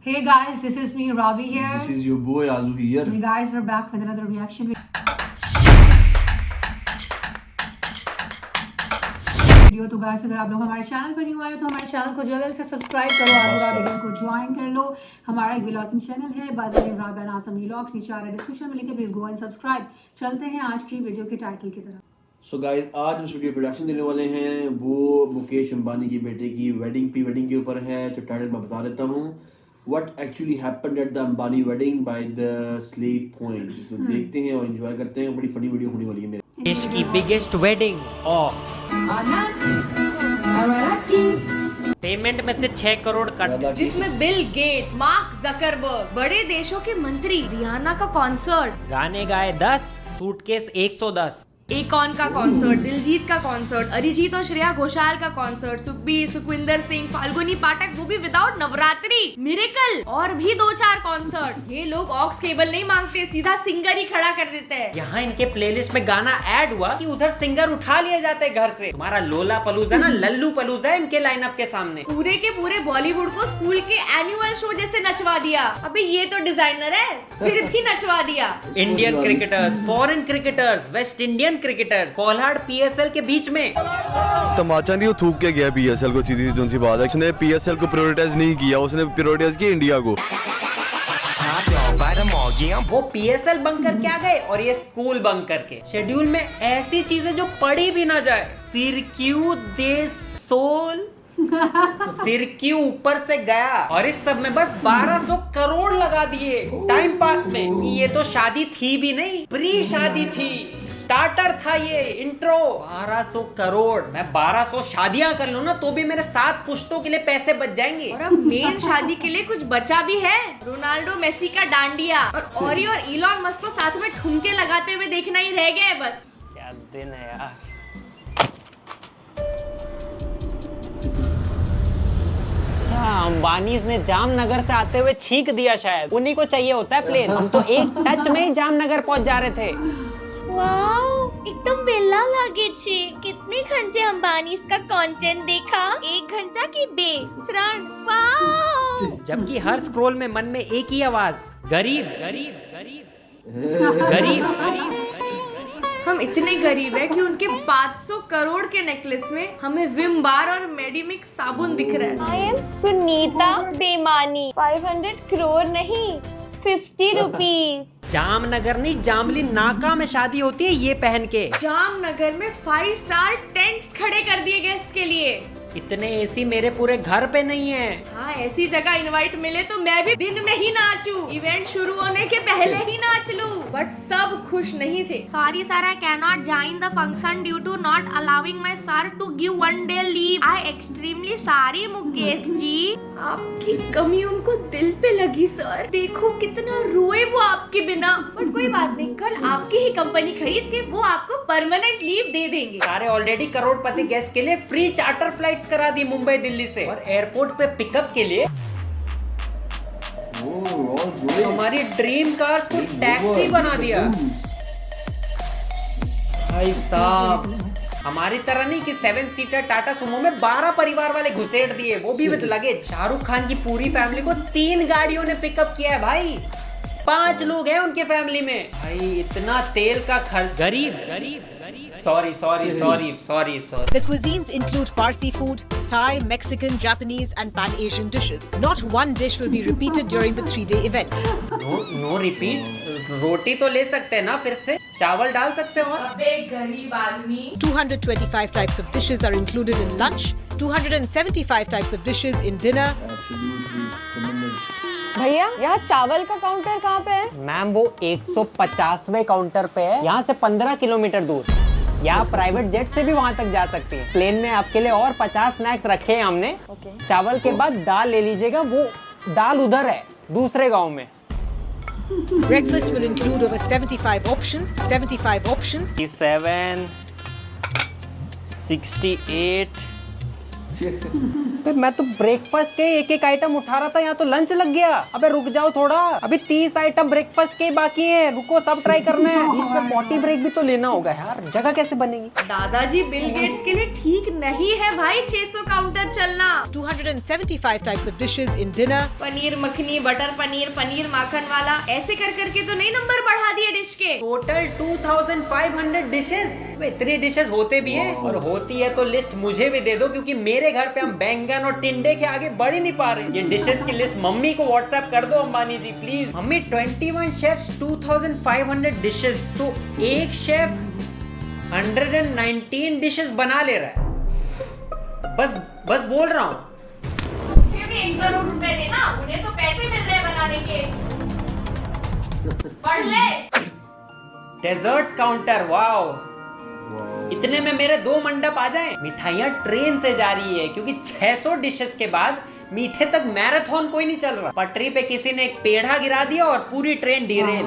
Hey guys, this is me, Robbie here. This is your boy Azu here. We guys are back with another reaction video. तो guys अगर आप लोग हमारे channel पर new आए हो तो हमारे चैनल को जल्द से सब्सक्राइब करो, आजू राबिगन को ज्वाइन कर लो। हमारा एक व्लॉगिंग चैनल है by the name Rabia Azam vlogs, नीचे आ रहा है डिस्क्रिप्शन में लिंक है, प्लीज गो एंड सब्सक्राइब। चलते हैं आज की वीडियो के टाइटल की तरफ। सो गाइस आज हम इस वीडियो प्रोडक्शन देने वाले हैं, वो मुकेश अंबानी की बेटे की वेडिंग प्री वेडिंग के ऊपर है। तो टाइटल मैं बता देता हूँ, what actually happened at the Ambani wedding by the sleep point. तो देखते हैं और एंजॉय करते हैं। बड़ी फनी वीडियो होने वाली है मेरे। देश की बिगेस्ट वेडिंग ऑफ पेमेंट में से 6 करोड़ कट, जिसमें बिल गेट्स, मार्क जकरबर्ग, बड़े देशों के मंत्री, रियाना का कॉन्सर्ट, गाने गाए 10, सूटकेस 110, एकॉन का कॉन्सर्ट, दिलजीत का कॉन्सर्ट, अरिजीत और श्रेया घोषाल का कॉन्सर्ट, सुखबीर, सुखविंदर सिंह, फाल्गुनी पाठक, वो भी विदाउट नवरात्रि, मिरेकल और भी 2-4 कॉन्सर्ट। ये लोग ऑक्स केबल नहीं मांगते, सीधा सिंगर ही खड़ा कर देते हैं। यहाँ इनके प्लेलिस्ट में गाना ऐड हुआ कि उधर सिंगर उठा लिए जाते घर से। तुम्हारा लोला पलूजा ना लल्लू पलूजा है इनके लाइनअप के सामने। पूरे के पूरे बॉलीवुड को स्कूल के एनुअल शो जैसे नचवा दिया। अभी ये तो डिजाइनर है, फिर भी नचवा दिया। Indian cricketers, foreign cricketers, West Indian cricketers, कोल्हाड़ पीएसएल के बीच में। तमाचा नहीं, वो थूक के गया पीएसएल को। सीधी सी बात है, उसने पीएसएल को प्रायोरिटाइज नहीं किया, उसने प्रायोरिटाइज किया इंडिया को। वो पीएसएल बंक करके आ गए और ये स्कूल बंक करके। शेड्यूल में ऐसी चीजें जो पढ़ी भी ना जाए। सिरक्यू दे सोल सिर के ऊपर से गया और इस सब में बस 1200 करोड़ लगा दिए टाइम पास में। ये तो शादी थी भी नहीं, प्री शादी थी, स्टार्टर था ये, इंट्रो। 1200 करोड़, मैं 1200 शादियां कर लूं ना तो भी मेरे 7 पुश्तों के लिए पैसे बच जाएंगे। और अब मेन शादी के लिए कुछ बचा भी है। रोनाल्डो मेसी का डांडिया और ओरी और इलॉन मस्क को साथ में ठुमके लगाते हुए देखना ही रह गया है बस। क्या दिन है यार। अंबानीज ने जामनगर से आते हुए छींक दिया, शायद उन्हीं को चाहिए होता है प्लेन। हम तो एक टच में ही जामनगर पहुंच जा रहे थे। वाओ, एकदम बेला लागे छे। कितने घंटे अंबानीज का कंटेंट देखा? 1 घंटा की 3। वाओ। जबकि हर स्क्रॉल में मन में एक ही आवाज, गरीब गरीब गरीब गरीब गरीब। हम इतने गरीब है कि उनके 500 करोड़ के नेकलेस में हमें विम बार और मेडिमिक्स साबुन दिख रहा है। आई एम सुनीता बेमानी। 500 करोड़ नहीं, 50 रुपीज। जामनगर नहीं, जामली नाका में शादी होती है ये पहन के। जामनगर में 5 स्टार टेंट्स खड़े कर दिए गेस्ट के लिए। इतने एसी मेरे पूरे घर पे नहीं है। हाँ, ऐसी जगह इनवाइट मिले तो मैं भी दिन में ही नाचूं, इवेंट शुरू होने के पहले ही नाच लूं। बट सब खुश नहीं थे। Sorry sir, I cannot join the function due to not allowing my sir to give 1 day leave. I extremely sorry Mukesh ji. आपकी कमी उनको दिल पे लगी सर। देखो कितना रोए वो आपके बिना। बट कोई बात नहीं, कल आपकी ही कंपनी खरीद के वो आपको परमानेंट लीव दे देंगे। सारे ऑलरेडी करोड़पति गेस्ट के लिए फ्री चार्टर फ्लाइट्स करा दी मुंबई दिल्ली से, और एयरपोर्ट पे पिकअप के लिए हमारी ड्रीम कार्स को टैक्सी बना दिया। भाई साहब, हमारी तरह नहीं कि 7 सीटर टाटा सुमो में 12 परिवार वाले घुसेड़ दिए, वो भी विद लगेज। शाहरुख खान की पूरी फैमिली को 3 गाड़ियों ने पिकअप किया है भाई। 5 लोग हैं उनके फैमिली में। भाई इतना तेल का खर्च। गरीब गरीब गरीब। Sorry. The cuisines include Parsi food, Thai, Mexican, Japanese and Pan-Asian dishes. Not one dish will be repeated during the 3-day event. No repeat। रोटी तो ले सकते हैं ना, फिर से चावल डाल सकते हो। अबे गरीब आदमी। 225 types of dishes are included in lunch, 275 types of dishes in dinner. भैया, यहाँ चावल का काउंटर कहाँ पे है? मैम वो 150वें काउंटर पे है, यहाँ से 15 किलोमीटर दूर। यहाँ प्राइवेट जेट से भी वहाँ तक जा सकती है। प्लेन में आपके लिए और 50 स्नैक्स रखे हैं हमने। चावल के बाद दाल ले लीजिएगा, वो दाल उधर है दूसरे गांव में। Breakfast will include over 75 options. 67, 68, मैं तो ब्रेकफास्ट के एक एक आइटम उठा रहा था, यहाँ तो लंच लग गया। अबे रुक जाओ थोड़ा, अभी 30 आइटम ब्रेकफास्ट के बाकी हैं, रुको सब ट्राई करना है। बीच में पॉटी ब्रेक भी तो लेना होगा यार, जगह कैसे बनेगी? दादाजी बिल गेट्स के लिए ठीक नहीं है भाई 600 काउंटर चलना। 275 types of dishes in dinner. Paneer makhani, butter paneer, paneer माखन वाला, ऐसे कर करके तो नहीं नंबर बढ़ा दिए डिश के। Total 2500 dishes. इतनी डिशेस होते भी हैं, और होती है तो लिस्ट मुझे भी दे दो, क्योंकि मेरे घर पे हम बैंगन और टिंडे के आगे बढ़ ही नहीं पा रहे। ये डिशेस की लिस्ट मम्मी को व्हाट्सएप कर दो अंबानी जी प्लीज। मम्मी 21 शेफ्स 2500 डिशेस, तो एक शेफ 119 डिशेस बना ले रहा है। बस बोल रहा हूँ। मुझे भी 1 करोड़ रुपए देना, उन्हें तो पैसे मिल रहे हैं बनाने के। पढ़ ले। डेजर्ट्स काउंटर, वाओ, इतने में मेरे 2 मंडप आ जाएं। मिठाइयाँ ट्रेन से जा रही है, क्योंकि 600 डिशेस के बाद मीठे तक मैराथन कोई नहीं चल रहा। पटरी पे किसी ने एक पेढ़ा गिरा दिया और पूरी ट्रेन डिरेल।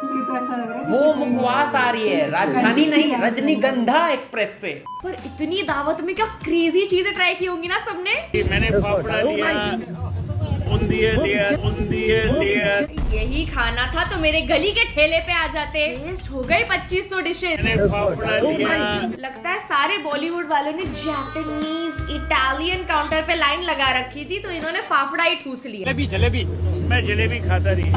ये तो ऐसा लग रहा है वो मुखवास आ रही है, राजधानी नहीं रजनीगंधा एक्सप्रेस से। पर इतनी दावत में क्या क्रेजी चीजें ट्राई की होंगी ना सबने। मैंने फाफड़ा लिया, उंदिये लिया। यही खाना था तो मेरे गली के ठेले पे आ जाते। टेस्ट हो गई 2500 डिशेज। मैंने फाफड़ा लिया। लगता है सारे बॉलीवुड वालों ने जापानीज, इटालियन काउंटर पे लाइन लगा रखी थी, तो इन्होंने फाफड़ा ही ठूस लिया। जलेबी मैं जलेबी खाता रही।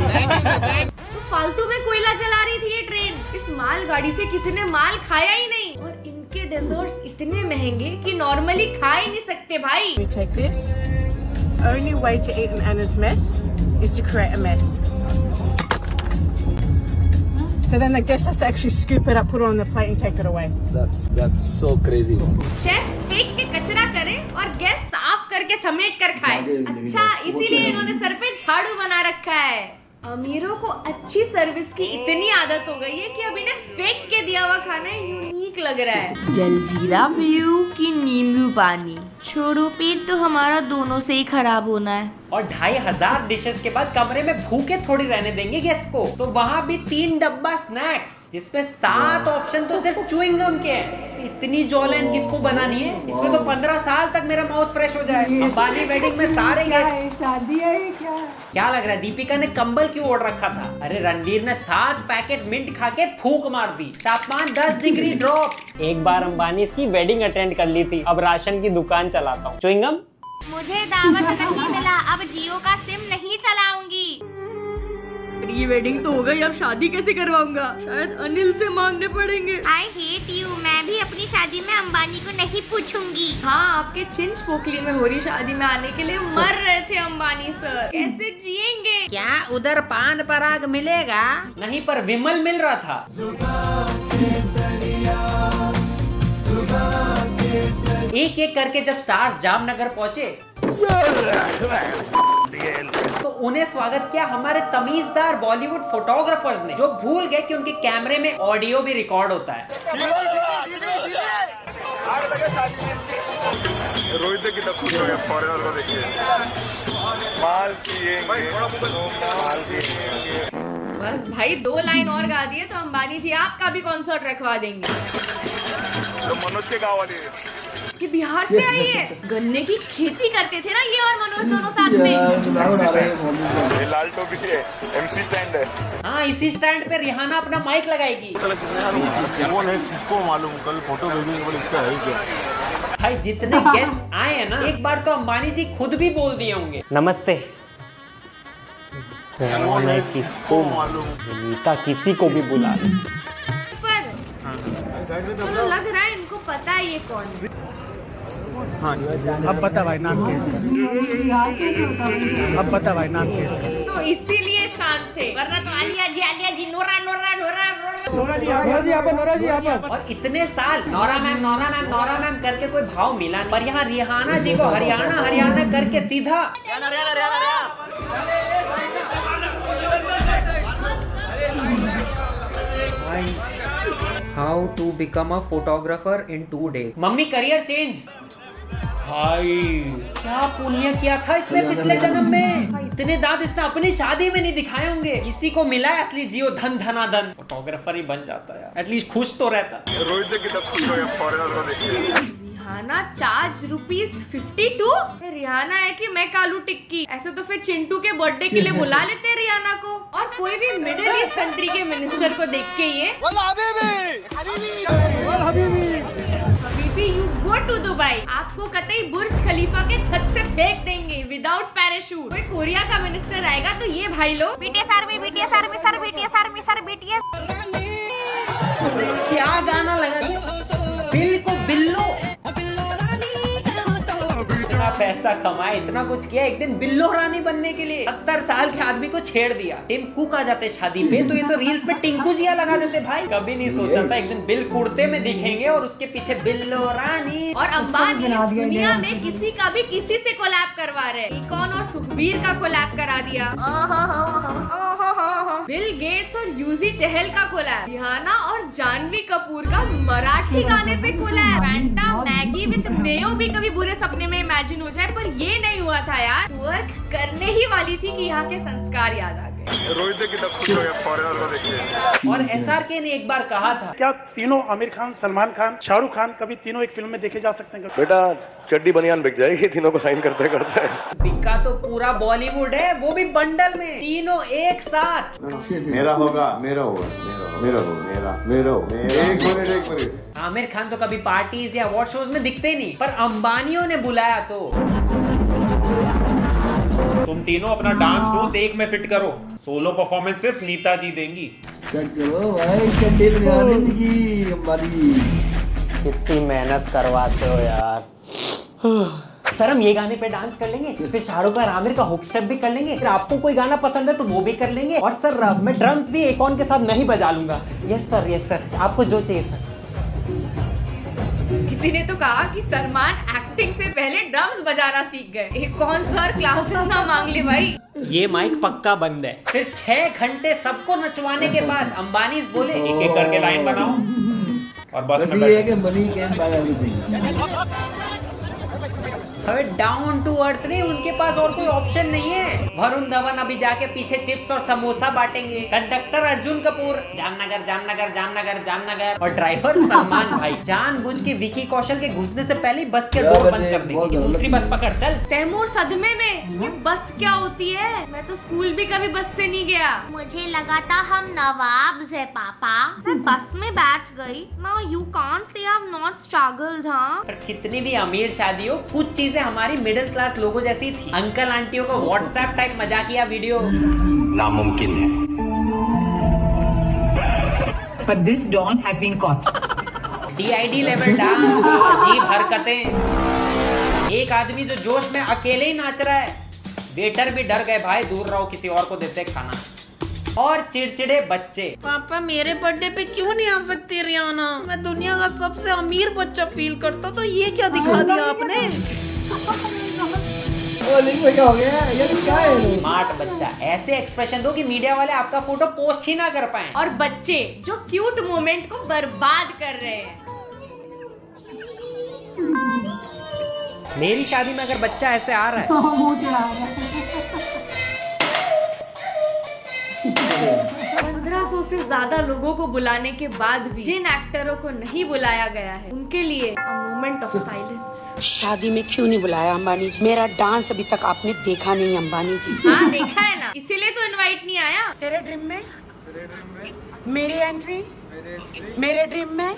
तो फालतू में कोयला जला रही थी ये ट्रेन। इस मालगाड़ी से किसी ने माल खाया ही नहीं, और इनके डेजर्ट्स इतने महंगे कि नॉर्मली खा ही नहीं सकते भाई। We take this. Only way to eat an Anna's mess is to create a mess. So then the guest has to actually scoop it up, put it on the plate and take it away. That's so crazy. Chef फेंक के कचरा करे और gas साफ करके समेट कर खाए। अच्छा, इसीलिए इन्होंने सर पे झाड़ू बना रखा है। अमीरों को अच्छी सर्विस की इतनी आदत हो गई है कि अब इन्हें फेंक के दिया हुआ खाना यूनिक लग रहा है। जलजीरा व्यू की नींबू पानी, छोड़ो पेट तो हमारा दोनों से ही खराब होना है। और 2500 डिशेस के बाद कमरे में भूखे थोड़ी रहने देंगे गेस्ट को, तो वहाँ भी 3 डब्बा स्नैक्स, जिसमें 7 ऑप्शन तो सिर्फ च्युइंग गम के हैं। इतनी जॉलन किसको बनानी है? इसमें तो 15 साल तक मेरा माउथ फ्रेश हो जाए। अंबानी वेडिंग में सारे गेस्ट। शादी है ये क्या लग रहा है दीपिका ने कंबल क्यों ओढ़ रखा था? अरे रणवीर ने 7 पैकेट मिंट खा के फूंक मार दी, तापमान 10 डिग्री ड्रॉप। एक बार अंबानी की वेडिंग अटेंड कर ली थी, अब राशन की दुकान चलाता हूँ। च्युइंगम मुझे दावत नहीं मिला, अब जियो का सिम नहीं चलाऊंगी। ये वेडिंग तो हो गई, अब शादी कैसे करवाऊंगा? शायद अनिल से मांगने पड़ेंगे। I hate you, मैं भी अपनी शादी में अंबानी को नहीं पूछूंगी। हाँ, आपके चिंच पोकली में हो रही शादी में आने के लिए मर रहे थे अंबानी सर। कैसे जिएंगे? क्या उधर पान पराग मिलेगा? नहीं, पर विमल मिल रहा था। एक एक करके जब स्टार्स जामनगर पहुंचे तो उन्हें स्वागत किया हमारे तमीजदार बॉलीवुड फोटोग्राफर्स ने, जो भूल गए कि उनके कैमरे में ऑडियो भी रिकॉर्ड होता है। रोहित कितना खुश हो गया फॉरेनर को देखिए। माल बस भाई 2 लाइन और गा दिए तो अंबानी जी आपका भी कॉन्सर्ट रखवा देंगे। तो मनोज के गाँव वाली कि बिहार से आई है, गन्ने की खेती करते थे ना ये और मनोज दोनों साथ में। ये लाल टोपी है, MC स्टैंड है। हाँ, इसी स्टैंड पे रिहाना अपना माइक लगाएगी। कौन है किसको मालूम, कल फोटो भेजेंगे बोले इसका है क्या। भाई जितने गेस्ट आए हैं ना, एक बार तो अंबानी जी खुद भी बोल दिए होंगे नमस्ते। किसको मालूम, किसी को भी बुला ले। तो लग रहा है इनको पता है ये कौन है। हाँ, अब पता भाई नाम क्या है। अब पता भाई नाम क्या है। तो इसीलिए शांत थे, वरना तो आलिया जी नोरा नोरा नोरा नोरा। और इतने साल नोरा मैम करके कोई भाव मिला नहीं, पर यहाँ रिहाना जी को हरियाणा करके सीधा how to become a photographer in 2 days। Mummy career change. भाई क्या पुण्य किया था इसने पिछले जन्म में। भाई, इतने दांत इसने अपनी शादी में नहीं दिखाए होंगे। इसी को मिला है असली जियो धन धनाधन। फोटोग्राफर ही बन जाता है, एटलीस्ट खुश तो रहता। रोहित कितना खुश हो गया फॉरेनर को देखिए। Rihanna charge ₹52? रिहाना है कि मैं कालू टिक्की? ऐसे तो फिर चिंटू के बर्थडे के लिए बुला लेते हैं रिहाना को। और कोई भी मिडिल ईस्ट कंट्री के मिनिस्टर को देख के ये हबीबी यू गो टू दुबई, आपको कतई बुर्ज खलीफा के छत से फेंक देंगे विदाउट पैराशूट। कोई कोरिया का मिनिस्टर आएगा तो ये भाई लोग BTS army, BTS army sir, BTS army sir, BTS। क्या गाना लगा दिया? बिल को बिल्लो। इतना पैसा कमाए, इतना कुछ किया, एक दिन बिल्लो रानी बनने के लिए 70 साल के आदमी को छेड़ दिया। टिम कुक आ जाते शादी पे तो ये तो रील्स पे टिंकू जिया लगा देते भाई। कभी नहीं सोचा था एक दिन बिल कुर्ते में दिखेंगे और उसके पीछे बिल्लो रानी। और अंबानी दुनिया में किसी का भी किसी से कोलैब करवा रहे। इकॉन और सुखबीर का कोलैब करा दिया। बिल गेट्स और यूजी चहल का कोलैब। रिहाना और जानवी कपूर का मराठी गाने पे collab. Fanta Maggi with mayo भी कभी बुरे सपने में इमेजिन हो जाए, पर ये नहीं हुआ था यार। वर्क करने ही वाली थी कि यहाँ के संस्कार याद आ गए। और SRK ने एक बार कहा था, क्या तीनों आमिर खान, सलमान खान, शाहरुख खान कभी तीनों एक फिल्म में देखे जा सकते हैं? बेटा चड्डी बनियान बिक जाएगी तीनों को साइन करते करते। बिका तो पूरा बॉलीवुड है, वो भी बंडल में, तीनों एक साथ। मेरा होगा, मेरा होगा, मेरा होगा, मेरा होगा। एक मिनट। आमिर खान तो कभी पार्टीज या अवार्ड शोज में दिखते ही नहीं, पर अंबानियों ने बुलाया तो। तुम तीनों अपना डांस डूंस एक में फिट करो, सोलो परफॉर्मेंस सिर्फ नीता जी देंगी। चेक करो भाई, चड्डी बनियान की हमारी। कितनी मेहनत करवाते हो यार। सर हम ये गाने पे डांस कर लेंगे, फिर शाहरुख और आमिर का हुक स्टेप भी कर लेंगे, फिर आपको कोई गाना पसंद है तो वो भी कर लेंगे, और सर मैं ड्रम्स भी एकॉन के साथ नहीं बजा लूंगा। यस सर, आपको जो चाहिए सर। किसी ने तो कहा कि सलमान एक्टिंग से पहले ड्रम्स बजाना सीख गए। एक कौन सर क्लासेस ना मांग ले भाई। ये माइक पक्का बंद है। फिर 6 घंटे सबको नचवाने के बाद अंबानी बोले एक एक करके लाइन बनाओ और बस में ये है कि मनी कैन बाय एवरीथिंग। अबे डाउन टू अर्थ नहीं, उनके पास और कोई ऑप्शन नहीं है। वरुण धवन अभी जाके पीछे चिप्स और समोसा बांटेंगे। कंडक्टर अर्जुन कपूर जामनगर जामनगर जामनगर जामनगर, और ड्राइवर सलमान भाई जानबूझ के विकी कौशल के घुसने से पहले ही बस के डोर बंद कर देंगे कि दूसरी बस पकड़ चल। तैमूर सदमे में ये बस क्या होती है? मैं तो स्कूल भी कभी बस से नहीं गया। मुझे लगा था हम नवाब्स है पापा। मैं बस में बैठ गई। Now you can't say I've not struggled, हाँ? पर कितनी भी अमीर शादी हो, कुछ चीजें हमारी मिडिल क्लास लोगों जैसी थी। अंकल आंटियों का व्हाट्सएप टाइप मजाकिया वीडियो नामुमकिन है। But this dawn has been caught. DID level dance, अजीब हरकतें। एक आदमी जो जोश में अकेले ही नाच रहा है, वेटर भी डर गए, भाई दूर रहो, किसी और को देते खाना। और चिड़चिड़े बच्चे। पापा मेरे बर्थडे पे क्यों नहीं आ सकती रियाना? मैं दुनिया का सबसे अमीर बच्चा फील करता, तो ये क्या दिखा दिया आपने? क्या हो गया? ये क्या है? स्मार्ट बच्चा, ऐसे एक्सप्रेशन दो कि मीडिया वाले आपका फोटो पोस्ट ही ना कर पाए। और बच्चे जो क्यूट मोमेंट को बर्बाद कर रहे हैं। मेरी शादी में अगर बच्चा ऐसे आ रहा है, मुंह चढ़ा रहा है। 1500 से ज्यादा लोगों को बुलाने के बाद भी जिन एक्टरों को नहीं बुलाया गया है, उनके लिए मोमेंट ऑफ साइलेंस। शादी में क्यों नहीं बुलाया अंबानी जी? मेरा डांस अभी तक आपने देखा नहीं अंबानी जी। हाँ देखा है ना, इसीलिए तो इनवाइट नहीं आया। तेरे ड्रीम में मेरी एंट्री, मेरे ड्रीम में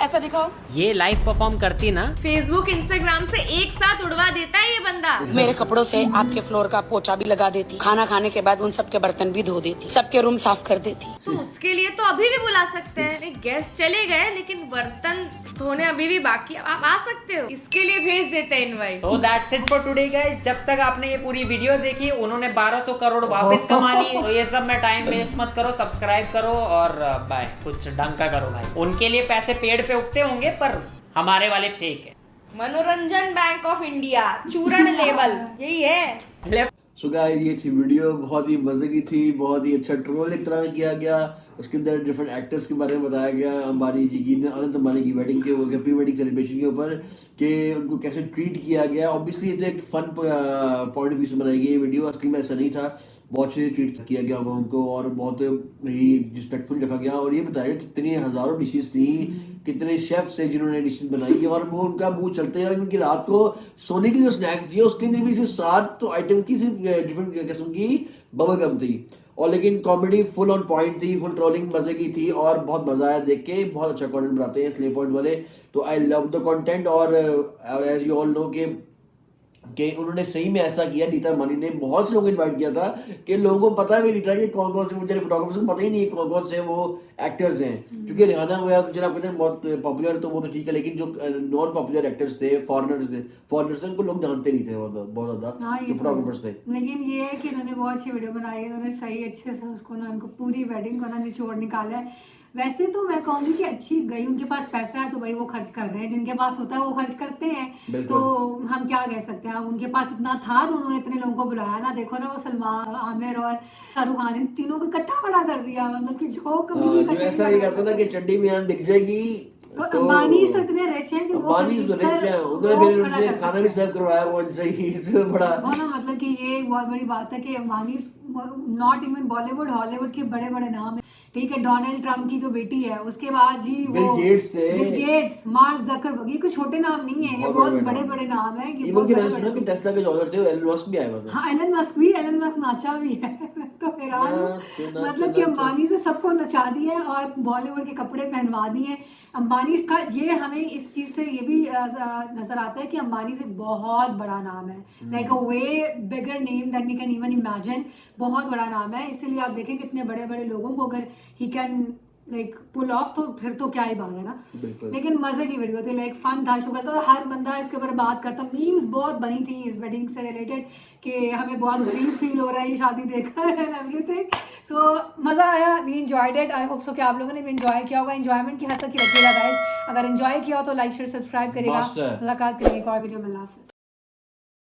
ऐसा दिखाओ। ये लाइव परफॉर्म करती ना, फेसबुक इंस्टाग्राम से एक साथ उड़वा देता है ये बंदा। मेरे कपड़ों से आपके फ्लोर का पोछा भी लगा देती, खाना खाने के बाद उन सबके बर्तन भी धो देती, सबके रूम साफ कर देती। तो उसके लिए तो अभी भी बुला सकते हैं। गेस्ट चले गए लेकिन बर्तन धोने अभी भी बाकी, आप आ सकते हो, इसके लिए भेज देते हैं इनवाइट। तो that's it for today guys. जब तक आपने ये पूरी वीडियो देखी, उन्होंने 1200 करोड़ वापस कमा ली, तो ये सब में टाइम वेस्ट मत करो, सब्सक्राइब करो और बाय, कुछ डंका करो भाई। उनके लिए पैसे पेड़ पे उगते होंगे, पर हमारे वाले फेक है। मनोरंजन बैंक ऑफ इंडिया चूरण लेवल यही है। सो गाइस, ये थी वीडियो, बहुत ही मजे की थी, बहुत ही अच्छा ट्रोल एक तरह किया गया। उसके अंदर डिफरेंट एक्टर्स के बारे में बताया गया, अंबानी जी की, अनंत अंबानी की वेडिंग के ऊपर, प्री वेडिंग सेलिब्रेशन के ऊपर, कि उनको कैसे ट्रीट किया गया। ऑब्वियसली ये तो एक फन पॉइंट ऑफ व्यू से बनाई गई वीडियो, असली में ऐसा नहीं था, बहुत अच्छे से ट्रीट किया गया होगा उनको और बहुत ही रिस्पेक्टफुल रखा गया। और ये बताया कितनी हज़ारों डिशेस थी, कितने शेफ्स थे जिन्होंने डिशेस बनाई और वो उनका मुंह चलते हैं। उनकी रात को सोने के लिए स्नैक्स दिए, उसके अंदर भी सिर्फ 7 तो आइटम की सिर्फ डिफरेंट किस्म की बबल गम थी। और लेकिन कॉमेडी फुल ऑन पॉइंट थी, फुल ट्रोलिंग मजे की थी और बहुत मजा आया देख के। बहुत अच्छा कंटेंट बनाते हैं स्ले पॉइंट वाले, तो आई लव द कंटेंट। और एज यू ऑल नो कि उन्होंने सही में ऐसा किया, नीता अंबानी ने बहुत से लोगों को इनवाइट किया था कि लोगों को पता भी नहीं था कि कौन कौन से मुझे फोटोग्राफर्स को पता ही नहीं है कौन कौन से वो एक्टर्स हैं। क्योंकि रिहाना वगैरह तो चला अपने बहुत पॉपुलर, तो वो तो ठीक है, लेकिन जो नॉन पॉपुलर एक्टर्स थे, फॉरेनर्स थे उनको लोग जानते नहीं थे बहुत ज्यादा, जो फोटोग्राफर्स थे। लेकिन ये है कि इन्होंने बहुत अच्छी वीडियो बनाई है, इन्होंने सही अच्छे से उसको ना, उनको पूरी वेडिंग को ना निचोड़ निकाला है। वैसे तो मैं कहूँगी कि अच्छी गई, उनके पास पैसा है तो भाई वो खर्च कर रहे हैं, जिनके पास होता है वो खर्च करते हैं, तो हम क्या कह सकते हैं। उनके पास इतना था तो उन्होंने इतने लोगों को बुलाया ना। देखो ना, वो सलमान, आमिर और शाहरुख खान, इन तीनों को इकट्ठा खड़ा कर दिया, मतलब कि जो कभी जो ऐसा नहीं करता ना कि चड्डी में बिक जाएगी। तो अंबानी तो इतने रिच हैं कि वो उन्होंने खाना भी सर्व करवाया वो सही, बड़ा वो ना, मतलब कि ये एक बहुत बड़ी बात है कि Ambani not even Bollywood, Hollywood के बड़े बड़े नाम है, ठीक है। डोनाल्ड ट्रम्प की जो बेटी है, उसके बाद जी वो बिल गेट्स, मार्क जकरबर्ग, ये कोई छोटे नाम नहीं है, ये बहुत बड़े बड़े नाम है। मैंने सुना कि टेस्ला के जो ऑनर थे एलन मस्क भी आए हुए थे। हाँ, एलन मस्क नाचा भी है। तो हैरान हूं, मतलब कि अंबानी से सबको नचा दिया और बॉलीवुड के कपड़े पहनवा दिए। अंबानी का ये, हमें इस चीज से ये भी नजर आता है कि अंबानी से बहुत बड़ा नाम है, like a way bigger name that we can even imagine. बहुत बड़ा नाम है, इसीलिए आप देखें कितने बड़े बड़े लोगों को अगर he can like pull off, तो फिर तो क्या ही बात है ना। लेकिन मजे की वीडियो थी, लाइक फन था, शुगर था, और हर बंदा इसके ऊपर बात करता। मीम्स बहुत बनी थी इस वेडिंग से रिलेटेड कि हमें बहुत गरीब फील हो रहा है ये शादी देखकर एंड एवरीथिंग। सो मजा आया, we enjoyed it. I hope so कि आप लोगों ने भी एंजॉय किया होगा, एंजॉयमेंट की हद तक ही रखिएगा गाइस। अगर एंजॉय किया हो तो लाइक शेयर सब्सक्राइब करिएगा। मुलाकात करेंगे एक और वीडियो में। अल्लाह हाफिज़।